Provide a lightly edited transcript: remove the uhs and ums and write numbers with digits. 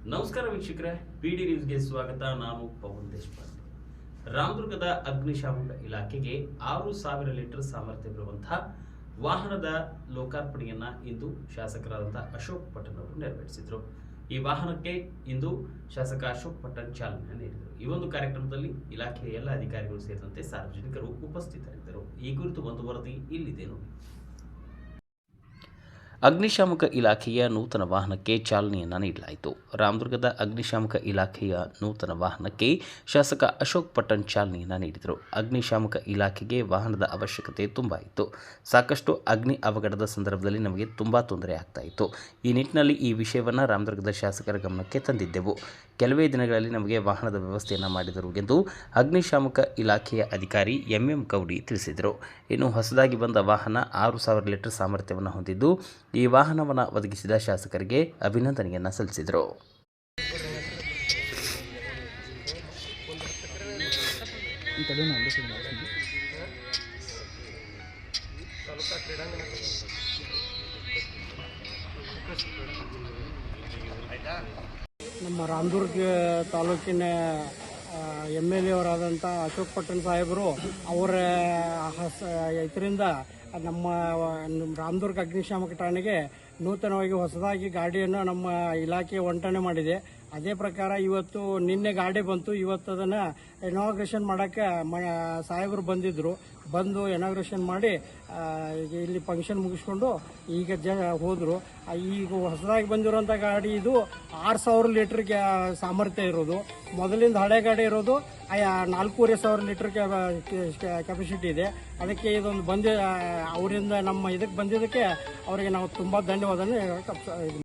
ನಮಸ್ಕಾರ ವೀಕ್ಷಕರೇ, ಪಿಡಿ ನ್ಯೂಸ್ಗೆ ಸ್ವಾಗತ. ನಾನು ಪವನ್ ದೇಶಪಾಂಡೆ. ರಾಮದುರ್ಗದ ಅಗ್ನಿಶಾಮಕ ಇಲಾಖೆಗೆ 6,000 ಲೀಟರ್ ಸಾಮರ್ಥ್ಯವಿರುವಂತಹ ವಾಹನದ ಲೋಕಾರ್ಪಣೆಯನ್ನ ಇಂದು ಶಾಸಕರಾದಂತಹ ಅಶೋಕ್ ಪಟ್ಟಣ್ ಅವರು ನೆರವೇರಿಸಿದರು. ಈ ವಾಹನಕ್ಕೆ ಇಂದು ಶಾಸಕ ಅಶೋಕ್ ಪಟ್ಟಣ್ ಚಾಲನೆ ನೀಡಿದರು. ಈ ಒಂದು ಕಾರ್ಯಕ್ರಮದಲ್ಲಿ ಇಲಾಖೆಯ ಎಲ್ಲ ಅಧಿಕಾರಿಗಳು ಸೇರಿದಂತೆ ಸಾರ್ವಜನಿಕರು ಉಪಸ್ಥಿತರಿದ್ದರು. ಈ ಕುರಿತು ಒಂದು ವರದಿ ಇಲ್ಲಿದೆ ನೋಡಿ. ಅಗ್ನಿಶಾಮಕ ಇಲಾಖೆಯ ನೂತನ ವಾಹನಕ್ಕೆ ಚಾಲನೆಯನ್ನು ನೀಡಲಾಯಿತು. ರಾಮದುರ್ಗದ ಅಗ್ನಿಶಾಮಕ ಇಲಾಖೆಯ ನೂತನ ವಾಹನಕ್ಕೆ ಶಾಸಕ ಅಶೋಕ್ ಪಟ್ಟಣ್ ಚಾಲನೆಯನ್ನು ನೀಡಿದರು. ಅಗ್ನಿಶಾಮಕ ಇಲಾಖೆಗೆ ವಾಹನದ ಅವಶ್ಯಕತೆ ತುಂಬ ಇತ್ತು. ಸಾಕಷ್ಟು ಅಗ್ನಿ ಅವಘಡದ ಸಂದರ್ಭದಲ್ಲಿ ನಮಗೆ ತುಂಬ ತೊಂದರೆ ಆಗ್ತಾ ಇತ್ತು. ಈ ನಿಟ್ಟಿನಲ್ಲಿ ಈ ವಿಷಯವನ್ನು ರಾಮದುರ್ಗದ ಶಾಸಕರ ಗಮನಕ್ಕೆ ತಂದಿದ್ದೆವು. ಕೆಲವೇ ದಿನಗಳಲ್ಲಿ ನಮಗೆ ವಾಹನದ ವ್ಯವಸ್ಥೆಯನ್ನು ಮಾಡಿದರು ಎಂದು ಅಗ್ನಿಶಾಮಕ ಇಲಾಖೆಯ ಅಧಿಕಾರಿ ಎಂಎಂ ಗೌಡಿ ತಿಳಿಸಿದರು. ಇನ್ನು ಹೊಸದಾಗಿ ಬಂದ ವಾಹನ 6,000 ಲೀಟರ್ ಸಾಮರ್ಥ್ಯವನ್ನು ಹೊಂದಿದ್ದು, ಈ ವಾಹನವನ್ನು ಒದಗಿಸಿದ ಶಾಸಕರಿಗೆ ಅಭಿನಂದನೆಯನ್ನು ಸಲ್ಲಿಸಿದರು. ನಮ್ಮ ರಾಮದುರ್ಗ ತಾಲೂಕಿನ MLA ಅವರಾದಂಥ ಅಶೋಕ್ ಪಟ್ಟಣ್ ಸಾಹೇಬರು ಅವರ ಇದರಿಂದ ನಮ್ಮ ರಾಮದುರ್ಗ ಅಗ್ನಿಶಾಮಕ ಠಾಣೆಗೆ ನೂತನವಾಗಿ ಹೊಸದಾಗಿ ಗಾಡಿಯನ್ನು ನಮ್ಮ ಇಲಾಖೆ ವಂಟನೆ ಮಾಡಿದೆ. ಅದೇ ಪ್ರಕಾರ ಇವತ್ತು ನಿನ್ನೆ ಗಾಡಿ ಬಂತು. ಇವತ್ತು ಅದನ್ನು ಇನಾಗ್ರೇಷನ್ ಮಾಡೋಕ್ಕೆ ಸಾಹೇಬರು ಬಂದು ಇನಾಗ್ರೇಷನ್ ಮಾಡಿ ಇಲ್ಲಿ ಫಂಕ್ಷನ್ ಮುಗಿಸ್ಕೊಂಡು ಈಗ ಹೋದರು. ಈಗ ಹೊಸದಾಗಿ ಬಂದಿರುವಂಥ ಗಾಡಿ ಇದು 6,000 ಲೀಟರ್ಗೆ ಸಾಮರ್ಥ್ಯ ಇರೋದು. ಮೊದಲಿಂದ ಹಳೆ ಗಾಡಿ ಇರೋದು 4,500 ಲೀಟರ್ ಕೆಪಾಸಿಟಿ ಇದೆ. ಅದಕ್ಕೆ ಇದೊಂದು ಅವರಿಂದ ನಮ್ಮ ಇದಕ್ಕೆ ಬಂದಿದ್ದಕ್ಕೆ ಅವರಿಗೆ ನಾವು ತುಂಬ ಧನ್ಯವಾದ